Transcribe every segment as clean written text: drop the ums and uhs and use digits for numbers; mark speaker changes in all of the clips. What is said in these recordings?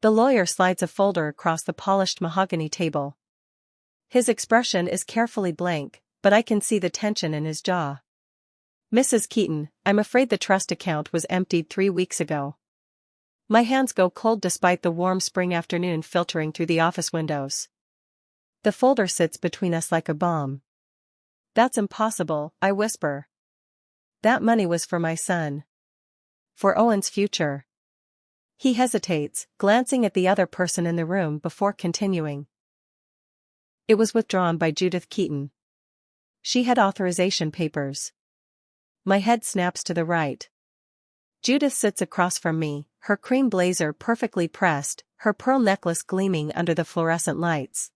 Speaker 1: The lawyer slides a folder across the polished mahogany table. His expression is carefully blank, but I can see the tension in his jaw. Mrs. Keaton, I'm afraid the trust account was emptied 3 weeks ago. My hands go cold despite the warm spring afternoon filtering through the office windows. The folder sits between us like a bomb. That's impossible, I whisper. That money was for my son. For Owen's future. He hesitates, glancing at the other person in the room before continuing. It was withdrawn by Judith Keaton. She had authorization papers. My head snaps to the right. Judith sits across from me, her cream blazer perfectly pressed, her pearl necklace gleaming under the fluorescent lights.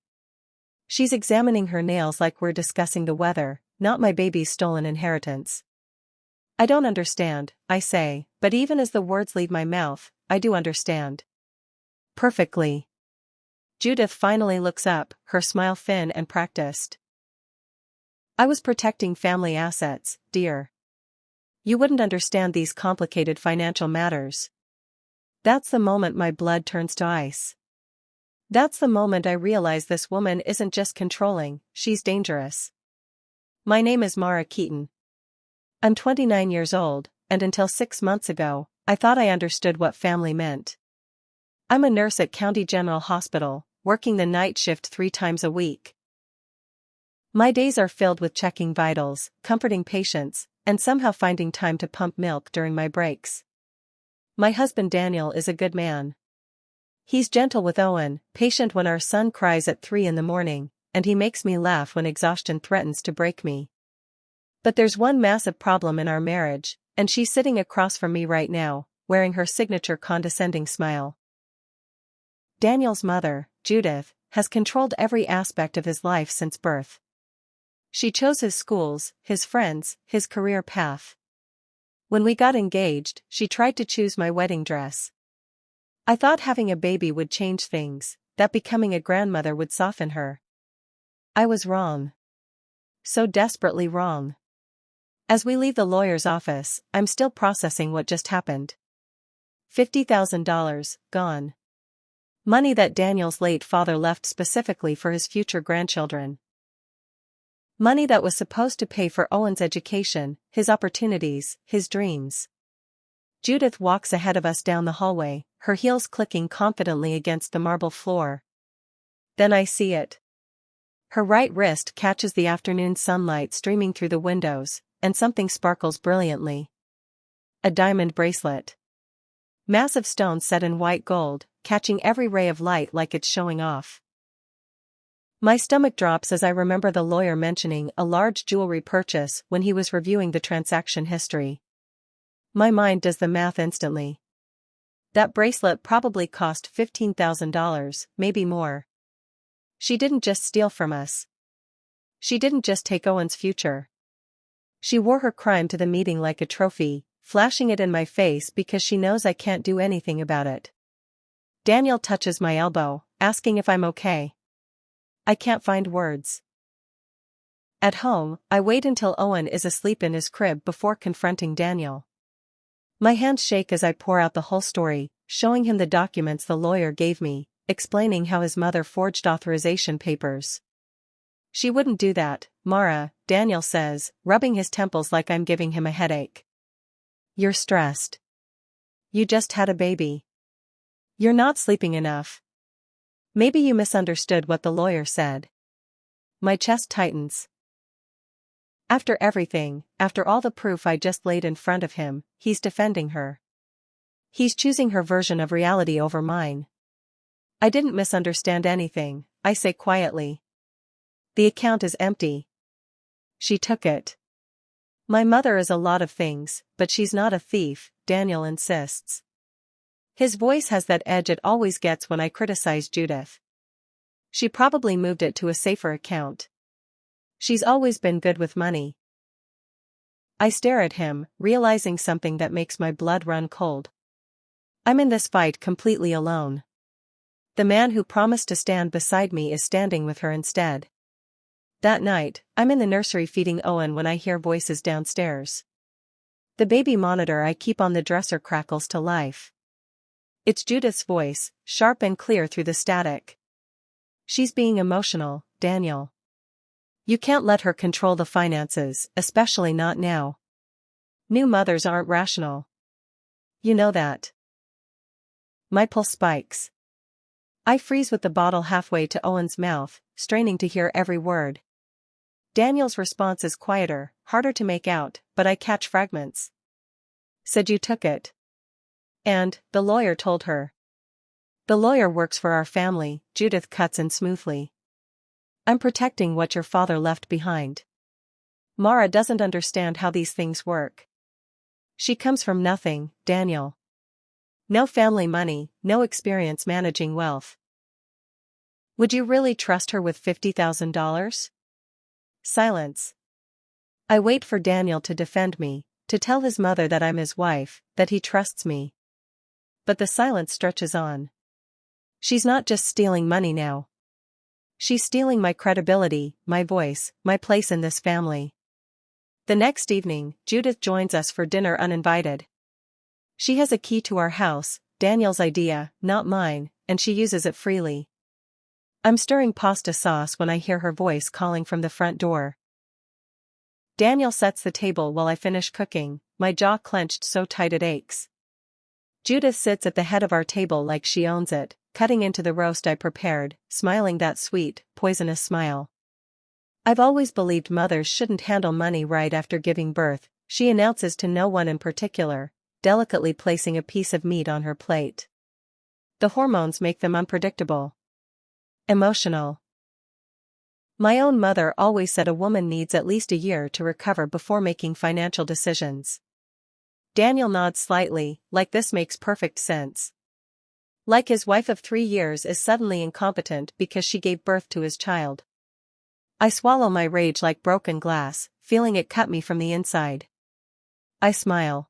Speaker 1: She's examining her nails like we're discussing the weather, not my baby's stolen inheritance. I don't understand, I say, but even as the words leave my mouth, I do understand. Perfectly. Judith finally looks up, her smile thin and practiced. I was protecting family assets, dear. You wouldn't understand these complicated financial matters. That's the moment my blood turns to ice. That's the moment I realize this woman isn't just controlling, she's dangerous. My name is Mara Keaton. I'm 29 years old, and until 6 months ago, I thought I understood what family meant. I'm a nurse at County General Hospital, working the night shift 3 times a week. My days are filled with checking vitals, comforting patients, and somehow finding time to pump milk during my breaks. My husband Daniel is a good man. He's gentle with Owen, patient when our son cries at 3 in the morning, and he makes me laugh when exhaustion threatens to break me. But there's one massive problem in our marriage, and she's sitting across from me right now, wearing her signature condescending smile. Daniel's mother, Judith, has controlled every aspect of his life since birth. She chose his schools, his friends, his career path. When we got engaged, she tried to choose my wedding dress. I thought having a baby would change things, that becoming a grandmother would soften her. I was wrong. So desperately wrong. As we leave the lawyer's office, I'm still processing what just happened. $50,000, gone. Money that Daniel's late father left specifically for his future grandchildren. Money that was supposed to pay for Owen's education, his opportunities, his dreams. Judith walks ahead of us down the hallway, her heels clicking confidently against the marble floor. Then I see it. Her right wrist catches the afternoon sunlight streaming through the windows, and something sparkles brilliantly. A diamond bracelet. Massive stones set in white gold, catching every ray of light like it's showing off. My stomach drops as I remember the lawyer mentioning a large jewelry purchase when he was reviewing the transaction history. My mind does the math instantly. That bracelet probably cost $15,000, maybe more. She didn't just steal from us. She didn't just take Owen's future. She wore her crime to the meeting like a trophy, flashing it in my face because she knows I can't do anything about it. Daniel touches my elbow, asking if I'm okay. I can't find words. At home, I wait until Owen is asleep in his crib before confronting Daniel. My hands shake as I pour out the whole story, showing him the documents the lawyer gave me, explaining how his mother forged authorization papers. She wouldn't do that, Mara, Daniel says, rubbing his temples like I'm giving him a headache. You're stressed. You just had a baby. You're not sleeping enough. Maybe you misunderstood what the lawyer said. My chest tightens. After everything, after all the proof I just laid in front of him, he's defending her. He's choosing her version of reality over mine. I didn't misunderstand anything, I say quietly. The account is empty. She took it. My mother is a lot of things, but she's not a thief, Daniel insists. His voice has that edge it always gets when I criticize Judith. She probably moved it to a safer account. She's always been good with money. I stare at him, realizing something that makes my blood run cold. I'm in this fight completely alone. The man who promised to stand beside me is standing with her instead. That night, I'm in the nursery feeding Owen when I hear voices downstairs. The baby monitor I keep on the dresser crackles to life. It's Judith's voice, sharp and clear through the static. She's being emotional, Daniel. You can't let her control the finances, especially not now. New mothers aren't rational. You know that. My pulse spikes. I freeze with the bottle halfway to Owen's mouth, straining to hear every word. Daniel's response is quieter, harder to make out, but I catch fragments. Said you took it. And, the lawyer told her. The lawyer works for our family, Judith cuts in smoothly. I'm protecting what your father left behind. Mara doesn't understand how these things work. She comes from nothing, Daniel. No family money, no experience managing wealth. Would you really trust her with $50,000? Silence. I wait for Daniel to defend me, to tell his mother that I'm his wife, that he trusts me. But the silence stretches on. She's not just stealing money now. She's stealing my credibility, my voice, my place in this family. The next evening, Judith joins us for dinner uninvited. She has a key to our house, Daniel's idea, not mine, and she uses it freely. I'm stirring pasta sauce when I hear her voice calling from the front door. Daniel sets the table while I finish cooking, my jaw clenched so tight it aches. Judith sits at the head of our table like she owns it, cutting into the roast I prepared, smiling that sweet, poisonous smile. I've always believed mothers shouldn't handle money right after giving birth, she announces to no one in particular, delicately placing a piece of meat on her plate. The hormones make them unpredictable. Emotional. My own mother always said a woman needs at least a year to recover before making financial decisions. Daniel nods slightly, like this makes perfect sense. Like his wife of 3 years is suddenly incompetent because she gave birth to his child. I swallow my rage like broken glass, feeling it cut me from the inside. I smile.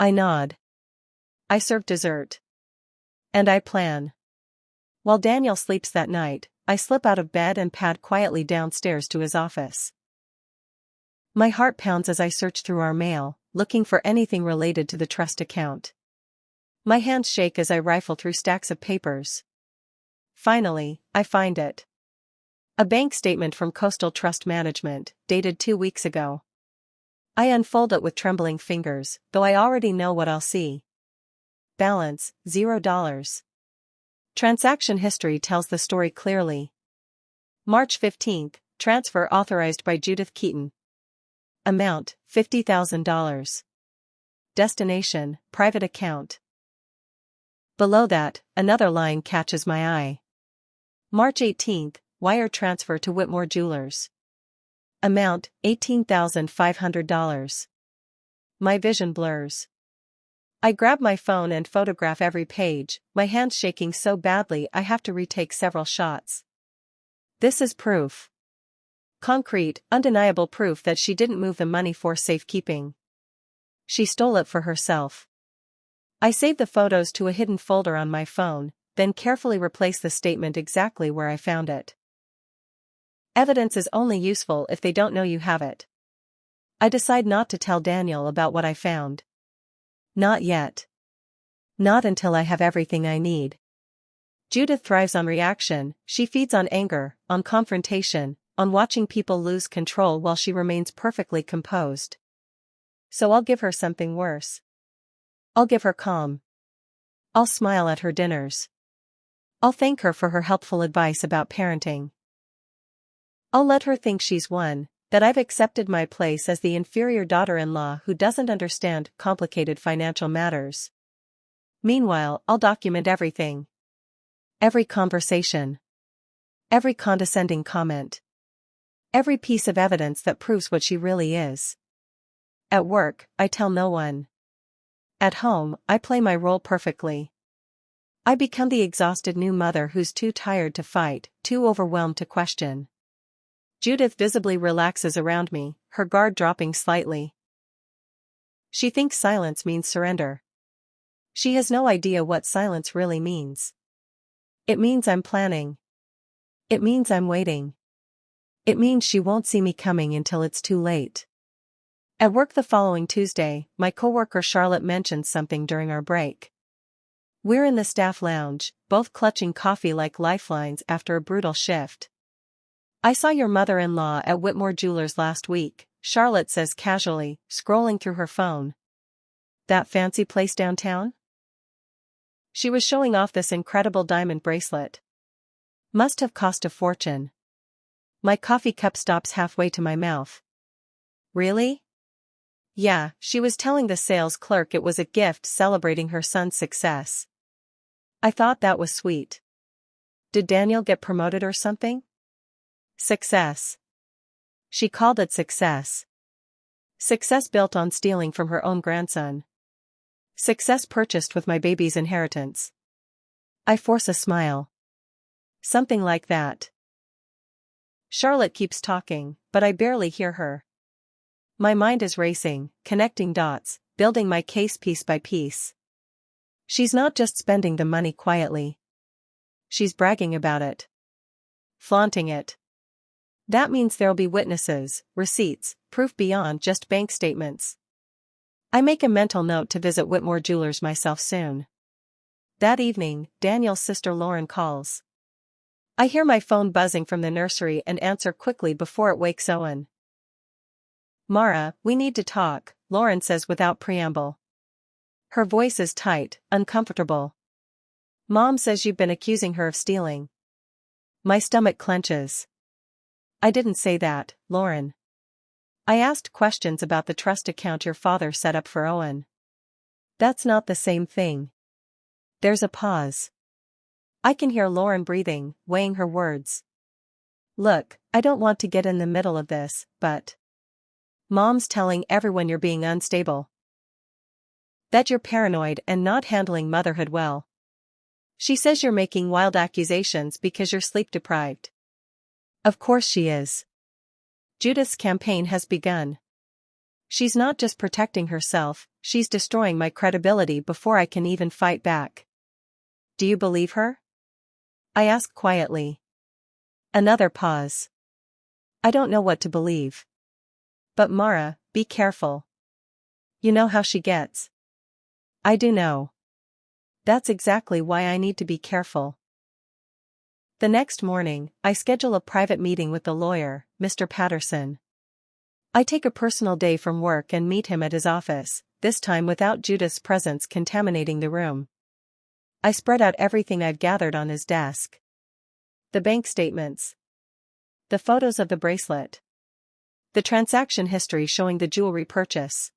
Speaker 1: I nod. I serve dessert. And I plan. While Daniel sleeps that night, I slip out of bed and pad quietly downstairs to his office. My heart pounds as I search through our mail, looking for anything related to the trust account. My hands shake as I rifle through stacks of papers. Finally, I find it. A bank statement from Coastal Trust Management, dated 2 weeks ago. I unfold it with trembling fingers, though I already know what I'll see. Balance, $0. Transaction history tells the story clearly. March 15th, transfer authorized by Judith Keaton. Amount, $50,000. Destination, private account. Below that, another line catches my eye. March 18th, wire transfer to Whitmore Jewelers. Amount, $18,500. My vision blurs. I grab my phone and photograph every page, my hands shaking so badly I have to retake several shots. This is proof. Concrete, undeniable proof that she didn't move the money for safekeeping. She stole it for herself. I save the photos to a hidden folder on my phone, then carefully replace the statement exactly where I found it. Evidence is only useful if they don't know you have it. I decide not to tell Daniel about what I found. Not yet. Not until I have everything I need. Judith thrives on reaction, she feeds on anger, on confrontation, on watching people lose control while she remains perfectly composed. So I'll give her something worse. I'll give her calm. I'll smile at her dinners. I'll thank her for her helpful advice about parenting. I'll let her think she's won, that I've accepted my place as the inferior daughter-in-law who doesn't understand complicated financial matters. Meanwhile, I'll document everything. Every conversation. Every condescending comment. Every piece of evidence that proves what she really is. At work, I tell no one. At home, I play my role perfectly. I become the exhausted new mother who's too tired to fight, too overwhelmed to question. Judith visibly relaxes around me, her guard dropping slightly. She thinks silence means surrender. She has no idea what silence really means. It means I'm planning. It means I'm waiting. It means she won't see me coming until it's too late. At work the following Tuesday, my coworker Charlotte mentions something during our break. We're in the staff lounge, both clutching coffee like lifelines after a brutal shift. I saw your mother-in-law at Whitmore Jewelers last week, Charlotte says casually, scrolling through her phone. That fancy place downtown? She was showing off this incredible diamond bracelet. Must have cost a fortune. My coffee cup stops halfway to my mouth. Really? Yeah, she was telling the sales clerk it was a gift celebrating her son's success. I thought that was sweet. Did Daniel get promoted or something? Success. She called it success. Success built on stealing from her own grandson. Success purchased with my baby's inheritance. I force a smile. Something like that. Charlotte keeps talking, but I barely hear her. My mind is racing, connecting dots, building my case piece by piece. She's not just spending the money quietly. She's bragging about it. Flaunting it. That means there'll be witnesses, receipts, proof beyond just bank statements. I make a mental note to visit Whitmore Jewelers myself soon. That evening, Daniel's sister Lauren calls. I hear my phone buzzing from the nursery and answer quickly before it wakes Owen. Mara, we need to talk, Lauren says without preamble. Her voice is tight, uncomfortable. Mom says you've been accusing her of stealing. My stomach clenches. I didn't say that, Lauren. I asked questions about the trust account your father set up for Owen. That's not the same thing. There's a pause. I can hear Lauren breathing, weighing her words. Look, I don't want to get in the middle of this, but Mom's telling everyone you're being unstable. That you're paranoid and not handling motherhood well. She says you're making wild accusations because you're sleep deprived. Of course she is. Judith's campaign has begun. She's not just protecting herself, she's destroying my credibility before I can even fight back. Do you believe her? I ask quietly. Another pause. I don't know what to believe. But Mara, be careful. You know how she gets. I do know. That's exactly why I need to be careful. The next morning, I schedule a private meeting with the lawyer, Mr. Patterson. I take a personal day from work and meet him at his office, this time without Judith's presence contaminating the room. I spread out everything I've gathered on his desk. The bank statements. The photos of the bracelet. The transaction history showing the jewelry purchase.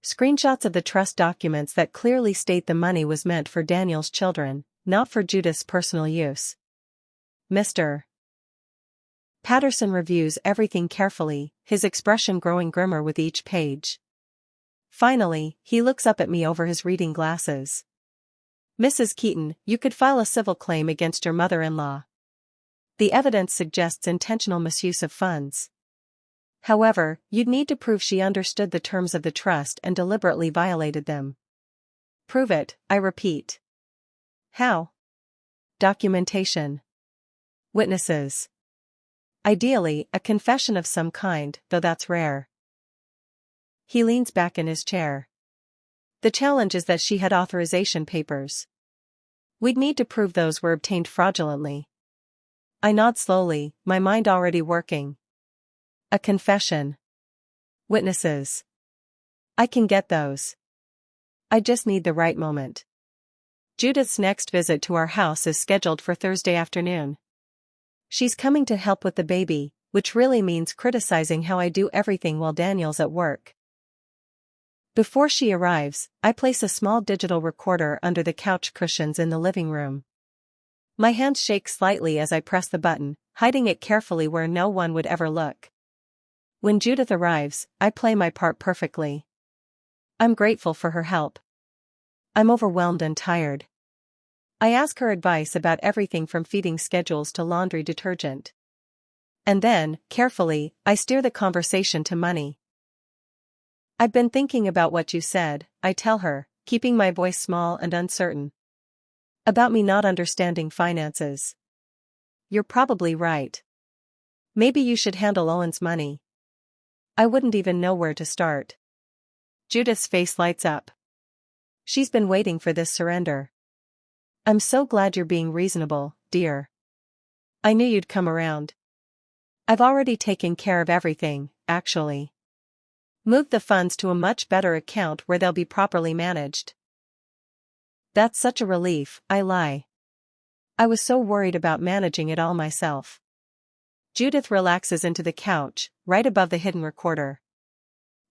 Speaker 1: Screenshots of the trust documents that clearly state the money was meant for Daniel's children, not for Judith's personal use. Mr. Patterson reviews everything carefully, his expression growing grimmer with each page. Finally, he looks up at me over his reading glasses. Mrs. Keaton, you could file a civil claim against your mother-in-law. The evidence suggests intentional misuse of funds. However, you'd need to prove she understood the terms of the trust and deliberately violated them. Prove it, I repeat. How? Documentation. Witnesses. Ideally, a confession of some kind, though that's rare. He leans back in his chair. The challenge is that she had authorization papers. We'd need to prove those were obtained fraudulently. I nod slowly, my mind already working. A confession. Witnesses. I can get those. I just need the right moment. Judith's next visit to our house is scheduled for Thursday afternoon. She's coming to help with the baby, which really means criticizing how I do everything while Daniel's at work. Before she arrives, I place a small digital recorder under the couch cushions in the living room. My hands shake slightly as I press the button, hiding it carefully where no one would ever look. When Judith arrives, I play my part perfectly. I'm grateful for her help. I'm overwhelmed and tired. I ask her advice about everything from feeding schedules to laundry detergent. And then, carefully, I steer the conversation to money. I've been thinking about what you said, I tell her, keeping my voice small and uncertain. About me not understanding finances. You're probably right. Maybe you should handle Owen's money. I wouldn't even know where to start. Judith's face lights up. She's been waiting for this surrender. I'm so glad you're being reasonable, dear. I knew you'd come around. I've already taken care of everything, actually. Moved the funds to a much better account where they'll be properly managed. That's such a relief, I lie. I was so worried about managing it all myself. Judith relaxes into the couch, right above the hidden recorder.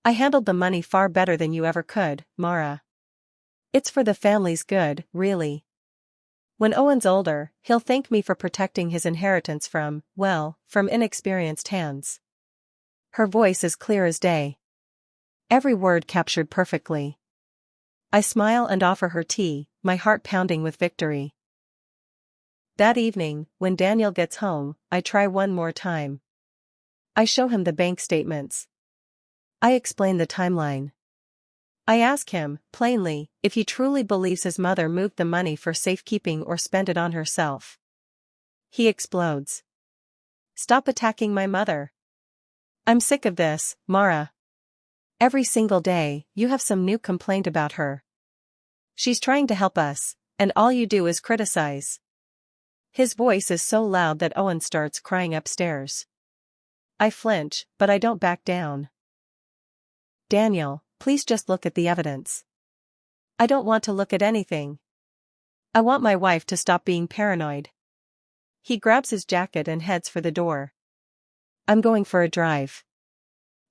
Speaker 1: I handled the money far better than you ever could, Mara. It's for the family's good, really. When Owen's older, he'll thank me for protecting his inheritance from inexperienced hands. Her voice is clear as day. Every word captured perfectly. I smile and offer her tea, my heart pounding with victory. That evening, when Daniel gets home, I try one more time. I show him the bank statements. I explain the timeline. I ask him, plainly, if he truly believes his mother moved the money for safekeeping or spent it on herself. He explodes. Stop attacking my mother. I'm sick of this, Mara. Every single day, you have some new complaint about her. She's trying to help us, and all you do is criticize. His voice is so loud that Owen starts crying upstairs. I flinch, but I don't back down. Daniel, please just look at the evidence. I don't want to look at anything. I want my wife to stop being paranoid. He grabs his jacket and heads for the door. I'm going for a drive.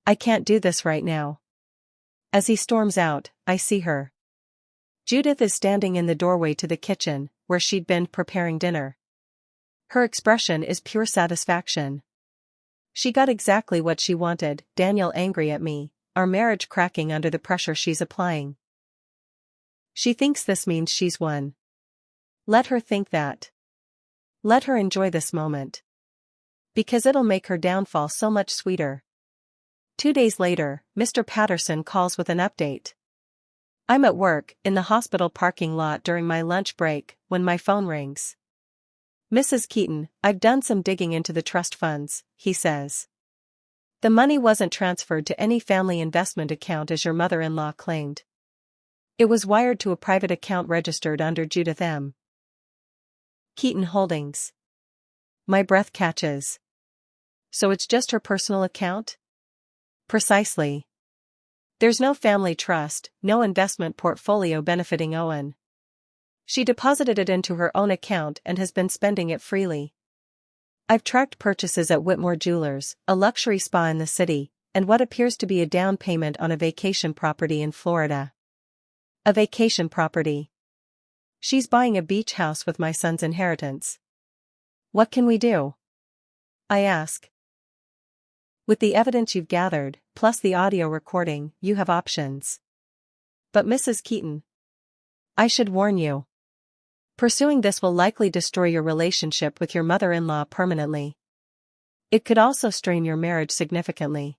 Speaker 1: I can't do this right now. As he storms out, I see her. Judith is standing in the doorway to the kitchen, where she'd been preparing dinner. Her expression is pure satisfaction. She got exactly what she wanted, Daniel angry at me, our marriage cracking under the pressure she's applying. She thinks this means she's won. Let her think that. Let her enjoy this moment. Because it'll make her downfall so much sweeter. 2 days later, Mr. Patterson calls with an update. I'm at work, in the hospital parking lot during my lunch break, when my phone rings. Mrs. Keaton, I've done some digging into the trust funds, he says. The money wasn't transferred to any family investment account as your mother-in-law claimed. It was wired to a private account registered under Judith M. Keaton Holdings. My breath catches. So it's just her personal account? Precisely. There's no family trust, no investment portfolio benefiting Owen. She deposited it into her own account and has been spending it freely. I've tracked purchases at Whitmore Jewelers, a luxury spa in the city, and what appears to be a down payment on a vacation property in Florida. A vacation property. She's buying a beach house with my son's inheritance. What can we do? I ask. With the evidence you've gathered, plus the audio recording, you have options. But Mrs. Keaton, I should warn you. Pursuing this will likely destroy your relationship with your mother-in-law permanently. It could also strain your marriage significantly.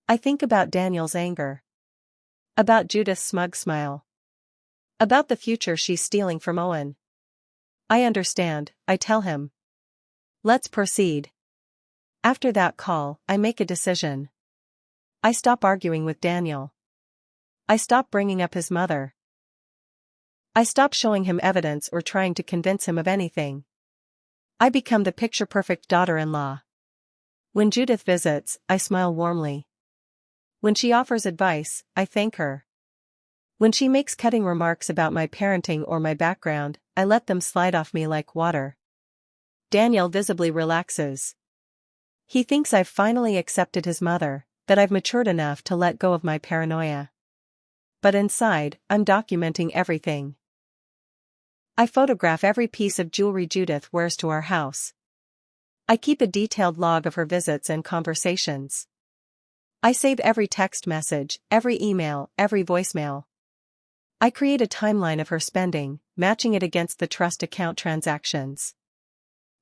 Speaker 1: I think about Daniel's anger. About Judith's smug smile. About the future she's stealing from Owen. I understand, I tell him. Let's proceed. After that call, I make a decision. I stop arguing with Daniel. I stop bringing up his mother. I stop showing him evidence or trying to convince him of anything. I become the picture-perfect daughter-in-law. When Judith visits, I smile warmly. When she offers advice, I thank her. When she makes cutting remarks about my parenting or my background, I let them slide off me like water. Daniel visibly relaxes. He thinks I've finally accepted his mother, that I've matured enough to let go of my paranoia. But inside, I'm documenting everything. I photograph every piece of jewelry Judith wears to our house. I keep a detailed log of her visits and conversations. I save every text message, every email, every voicemail. I create a timeline of her spending, matching it against the trust account transactions.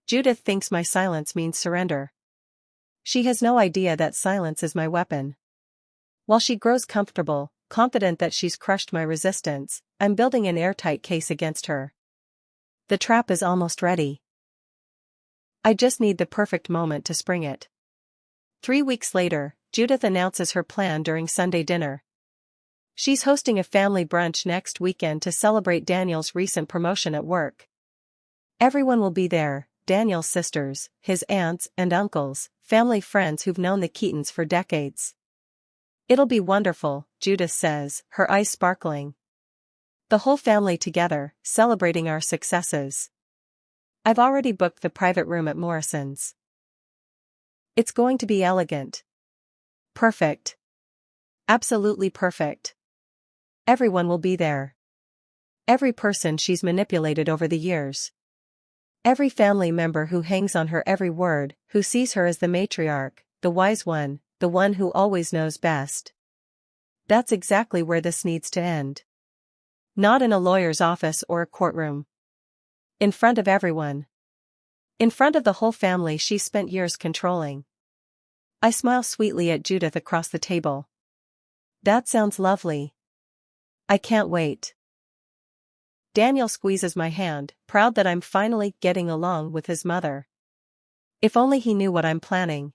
Speaker 1: Judith thinks my silence means surrender. She has no idea that silence is my weapon. While she grows comfortable, confident that she's crushed my resistance, I'm building an airtight case against her. The trap is almost ready. I just need the perfect moment to spring it. 3 weeks later, Judith announces her plan during Sunday dinner. She's hosting a family brunch next weekend to celebrate Daniel's recent promotion at work. Everyone will be there, Daniel's sisters, his aunts and uncles, family friends who've known the Keatons for decades. It'll be wonderful, Judith says, her eyes sparkling. The whole family together, celebrating our successes. I've already booked the private room at Morrison's. It's going to be elegant. Perfect. Absolutely perfect. Everyone will be there. Every person she's manipulated over the years. Every family member who hangs on her every word, who sees her as the matriarch, the wise one, the one who always knows best. That's exactly where this needs to end. Not in a lawyer's office or a courtroom. In front of everyone. In front of the whole family she's spent years controlling. I smile sweetly at Judith across the table. That sounds lovely. I can't wait. Daniel squeezes my hand, proud that I'm finally getting along with his mother. If only he knew what I'm planning.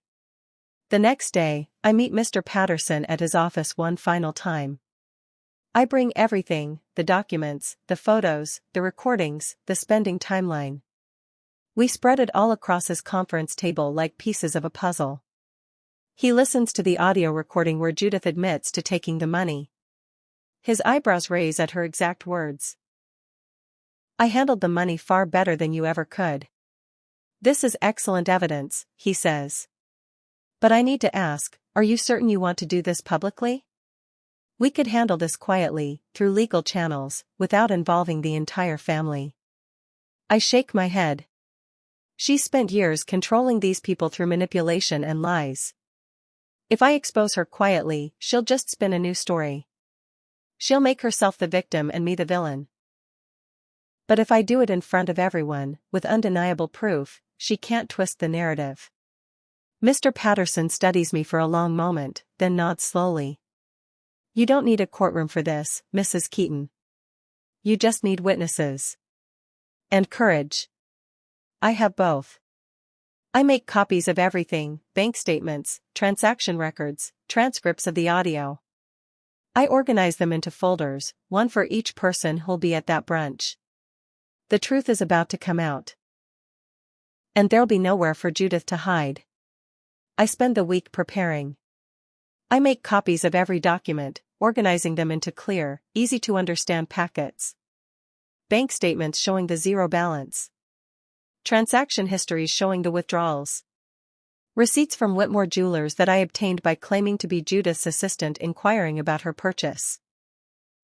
Speaker 1: The next day, I meet Mr. Patterson at his office one final time. I bring everything, the documents, the photos, the recordings, the spending timeline. We spread it all across his conference table like pieces of a puzzle. He listens to the audio recording where Judith admits to taking the money. His eyebrows raise at her exact words. I handled the money far better than you ever could. This is excellent evidence, he says. But I need to ask, are you certain you want to do this publicly? We could handle this quietly, through legal channels, without involving the entire family. I shake my head. She spent years controlling these people through manipulation and lies. If I expose her quietly, she'll just spin a new story. She'll make herself the victim and me the villain. But if I do it in front of everyone, with undeniable proof, she can't twist the narrative. Mr. Patterson studies me for a long moment, then nods slowly. You don't need a courtroom for this, Mrs. Keaton. You just need witnesses. And courage. I have both. I make copies of everything, bank statements, transaction records, transcripts of the audio. I organize them into folders, one for each person who'll be at that brunch. The truth is about to come out. And there'll be nowhere for Judith to hide. I spend the week preparing. I make copies of every document, organizing them into clear, easy-to-understand packets. Bank statements showing the zero balance. Transaction histories showing the withdrawals. Receipts from Whitmore Jewelers that I obtained by claiming to be Judith's assistant inquiring about her purchase.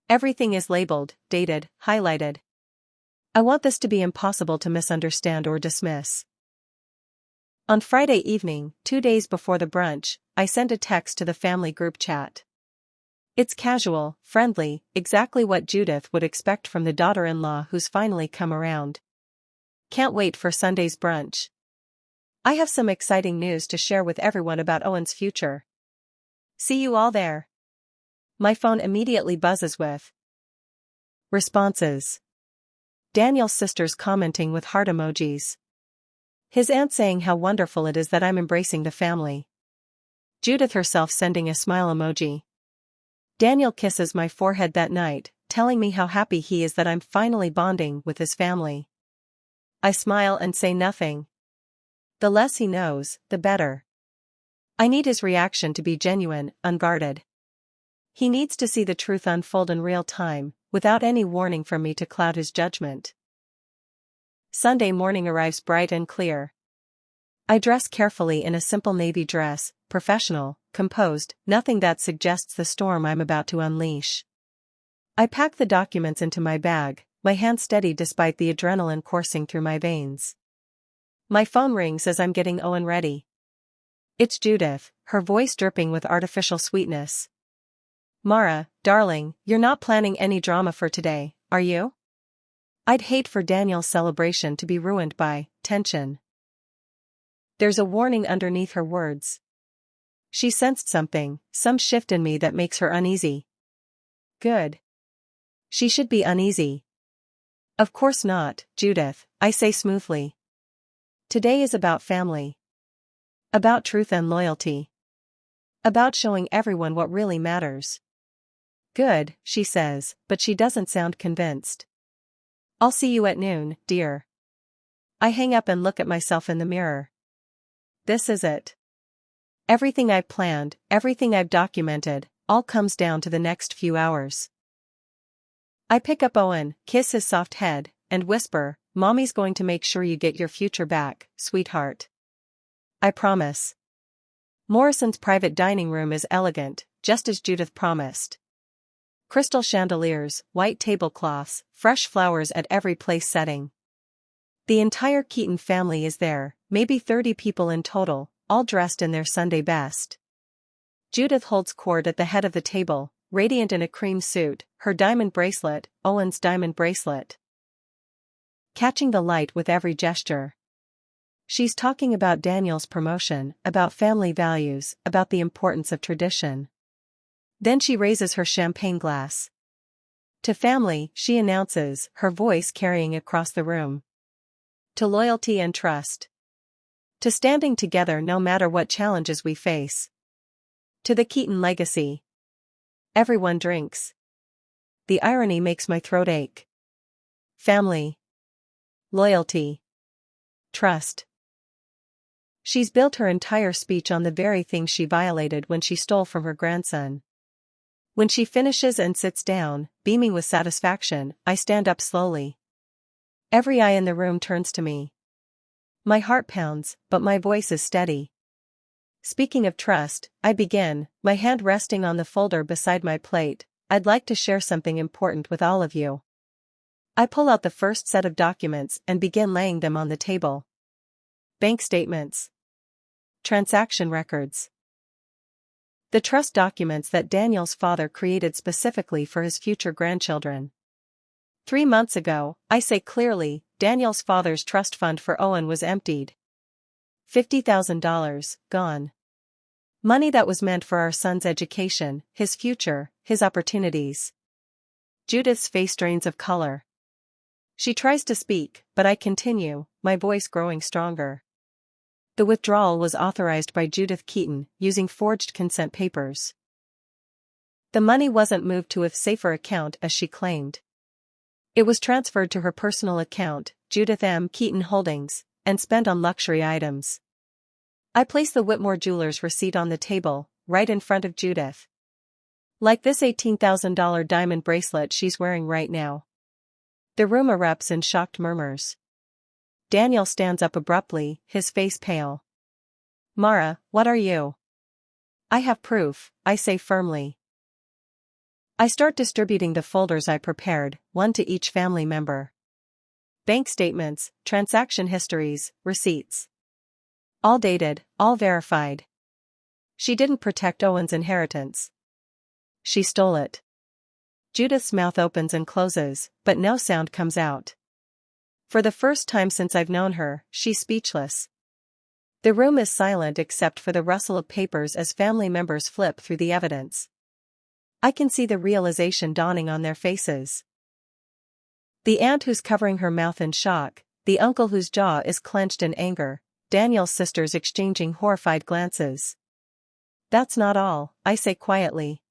Speaker 1: Everything is labeled, dated, highlighted. I want this to be impossible to misunderstand or dismiss. On Friday evening, 2 days before the brunch, I send a text to the family group chat. It's casual, friendly, exactly what Judith would expect from the daughter-in-law who's finally come around. Can't wait for Sunday's brunch. I have some exciting news to share with everyone about Owen's future. See you all there. My phone immediately buzzes with responses. Daniel's sisters commenting with heart emojis. His aunt saying how wonderful it is that I'm embracing the family. Judith herself sending a smile emoji. Daniel kisses my forehead that night, telling me how happy he is that I'm finally bonding with his family. I smile and say nothing. The less he knows, the better. I need his reaction to be genuine, unguarded. He needs to see the truth unfold in real time, without any warning from me to cloud his judgment. Sunday morning arrives bright and clear. I dress carefully in a simple navy dress, professional, composed, nothing that suggests the storm I'm about to unleash. I pack the documents into my bag, my hand steady despite the adrenaline coursing through my veins. My phone rings as I'm getting Owen ready. It's Judith, her voice dripping with artificial sweetness. Mara, darling, you're not planning any drama for today, are you? I'd hate for Daniel's celebration to be ruined by tension. There's a warning underneath her words. She sensed something, some shift in me that makes her uneasy. Good. She should be uneasy. Of course not, Judith, I say smoothly. Today is about family. About truth and loyalty. About showing everyone what really matters. Good, she says, but she doesn't sound convinced. I'll see you at noon, dear. I hang up and look at myself in the mirror. This is it. Everything I've planned, everything I've documented, all comes down to the next few hours. I pick up Owen, kiss his soft head, and whisper, Mommy's going to make sure you get your future back, sweetheart. I promise. Morrison's private dining room is elegant, just as Judith promised. Crystal chandeliers, white tablecloths, fresh flowers at every place setting. The entire Keaton family is there, maybe 30 people in total, all dressed in their Sunday best. Judith holds court at the head of the table, radiant in a cream suit, her diamond bracelet, Owen's diamond bracelet, catching the light with every gesture. She's talking about Daniel's promotion, about family values, about the importance of tradition. Then she raises her champagne glass. To family, she announces, her voice carrying across the room. To loyalty and trust. To standing together no matter what challenges we face. To the Keaton legacy. Everyone drinks. The irony makes my throat ache. Family. Loyalty. Trust. She's built her entire speech on the very thing she violated when she stole from her grandson. When she finishes and sits down, beaming with satisfaction, I stand up slowly. Every eye in the room turns to me. My heart pounds, but my voice is steady. Speaking of trust, I begin, my hand resting on the folder beside my plate. I'd like to share something important with all of you. I pull out the first set of documents and begin laying them on the table. Bank statements. Transaction records. The trust documents that Daniel's father created specifically for his future grandchildren. 3 months ago, I say clearly, Daniel's father's trust fund for Owen was emptied. $50,000, gone. Money that was meant for our son's education, his future, his opportunities. Judith's face drains of color. She tries to speak, but I continue, my voice growing stronger. The withdrawal was authorized by Judith Keaton, using forged consent papers. The money wasn't moved to a safer account as she claimed. It was transferred to her personal account, Judith M. Keaton Holdings, and spent on luxury items. I place the Whitmore Jewelers receipt on the table, right in front of Judith. Like this $18,000 diamond bracelet she's wearing right now. The room erupts in shocked murmurs. Daniel stands up abruptly, his face pale. Mara, what are you? I have proof, I say firmly. I start distributing the folders I prepared, one to each family member. Bank statements, transaction histories, receipts. All dated, all verified. She didn't protect Owen's inheritance. She stole it. Judith's mouth opens and closes, but no sound comes out. For the first time since I've known her, she's speechless. The room is silent except for the rustle of papers as family members flip through the evidence. I can see the realization dawning on their faces. The aunt who's covering her mouth in shock, the uncle whose jaw is clenched in anger, Daniel's sisters exchanging horrified glances. That's not all, I say quietly.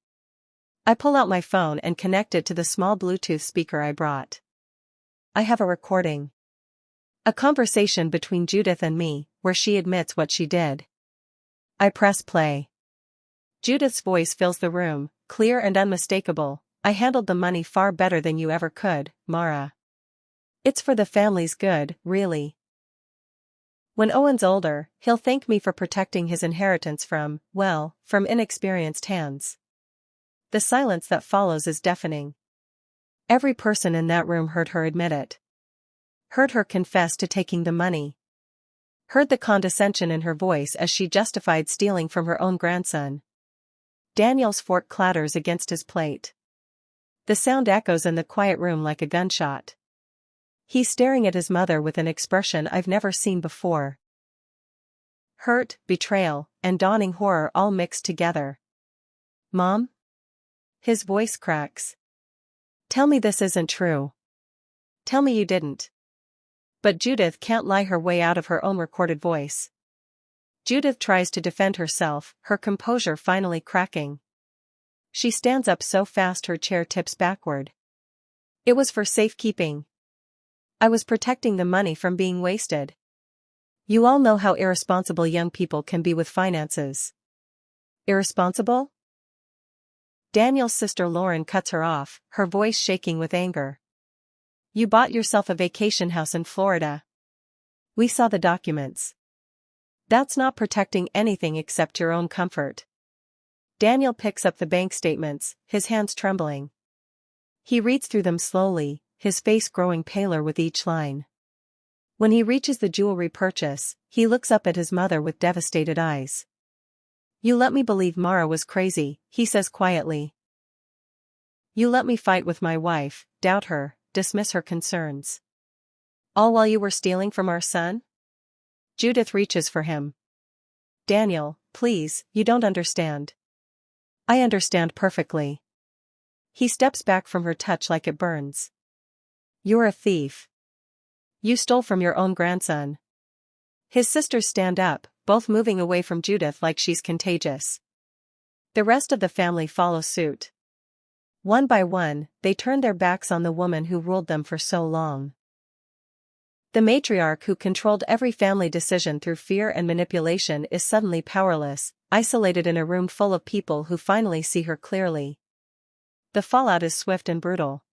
Speaker 1: I pull out my phone and connect it to the small Bluetooth speaker I brought. I have a recording. A conversation between Judith and me, where she admits what she did. I press play. Judith's voice fills the room, clear and unmistakable. I handled the money far better than you ever could, Mara. It's for the family's good, really. When Owen's older, he'll thank me for protecting his inheritance from inexperienced hands. The silence that follows is deafening. Every person in that room heard her admit it. Heard her confess to taking the money. Heard the condescension in her voice as she justified stealing from her own grandson. Daniel's fork clatters against his plate. The sound echoes in the quiet room like a gunshot. He's staring at his mother with an expression I've never seen before. Hurt, betrayal, and dawning horror all mixed together. Mom? His voice cracks. Tell me this isn't true. Tell me you didn't. But Judith can't lie her way out of her own recorded voice. Judith tries to defend herself, her composure finally cracking. She stands up so fast her chair tips backward. It was for safekeeping. I was protecting the money from being wasted. You all know how irresponsible young people can be with finances. Irresponsible? Daniel's sister Lauren cuts her off, her voice shaking with anger. You bought yourself a vacation house in Florida. We saw the documents. That's not protecting anything except your own comfort. Daniel picks up the bank statements, his hands trembling. He reads through them slowly, his face growing paler with each line. When he reaches the jewelry purchase, he looks up at his mother with devastated eyes. You let me believe Mara was crazy, he says quietly. You let me fight with my wife, doubt her, dismiss her concerns. All while you were stealing from our son? Judith reaches for him. Daniel, please, you don't understand. I understand perfectly. He steps back from her touch like it burns. You're a thief. You stole from your own grandson. His sisters stand up, both moving away from Judith like she's contagious. The rest of the family follow suit. One by one, they turn their backs on the woman who ruled them for so long. The matriarch who controlled every family decision through fear and manipulation is suddenly powerless, isolated in a room full of people who finally see her clearly. The fallout is swift and brutal.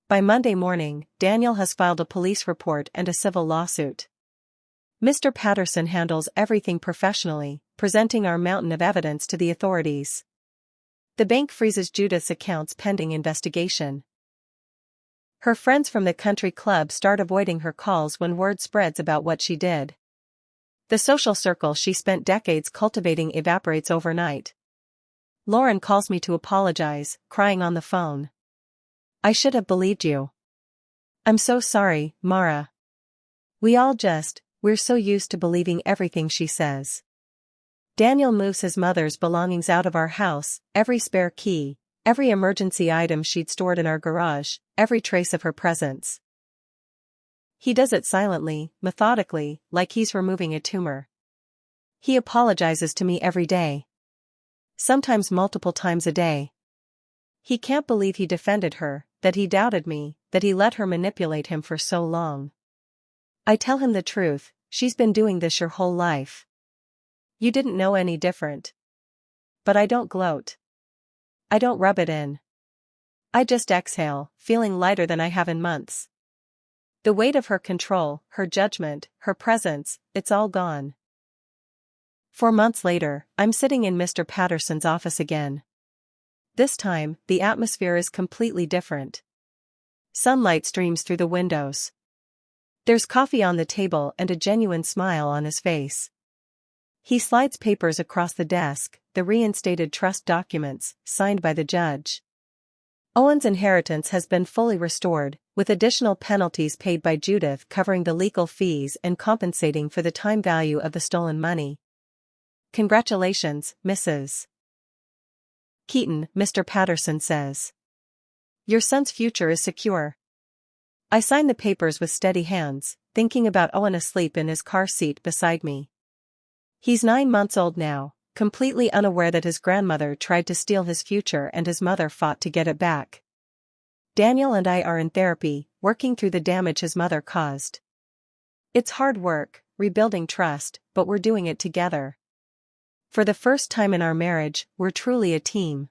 Speaker 1: By Monday morning, Daniel has filed a police report and a civil lawsuit. Mr. Patterson handles everything professionally, presenting our mountain of evidence to the authorities. The bank freezes Judith's accounts pending investigation. Her friends from the country club start avoiding her calls when word spreads about what she did. The social circle she spent decades cultivating evaporates overnight. Lauren calls me to apologize, crying on the phone. I should have believed you. I'm so sorry, Mara. We're so used to believing everything she says. Daniel moves his mother's belongings out of our house, every spare key, every emergency item she'd stored in our garage, every trace of her presence. He does it silently, methodically, like he's removing a tumor. He apologizes to me every day. Sometimes multiple times a day. He can't believe he defended her, that he doubted me, that he let her manipulate him for so long. I tell him the truth, she's been doing this your whole life. You didn't know any different. But I don't gloat. I don't rub it in. I just exhale, feeling lighter than I have in months. The weight of her control, her judgment, her presence, it's all gone. 4 months later, I'm sitting in Mr. Patterson's office again. This time, the atmosphere is completely different. Sunlight streams through the windows. There's coffee on the table and a genuine smile on his face. He slides papers across the desk, the reinstated trust documents, signed by the judge. Owen's inheritance has been fully restored, with additional penalties paid by Judith covering the legal fees and compensating for the time value of the stolen money. Congratulations, Mrs. Keaton, Mr. Patterson says. Your son's future is secure. I sign the papers with steady hands, thinking about Owen asleep in his car seat beside me. He's 9 months old now, completely unaware that his grandmother tried to steal his future and his mother fought to get it back. Daniel and I are in therapy, working through the damage his mother caused. It's hard work, rebuilding trust, but we're doing it together. For the first time in our marriage, we're truly a team.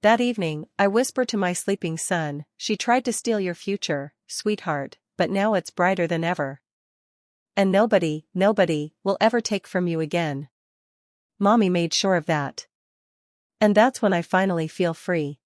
Speaker 1: That evening, I whisper to my sleeping son, she tried to steal your future, sweetheart, but now it's brighter than ever. And nobody will ever take from you again. Mommy made sure of that. And that's when I finally feel free.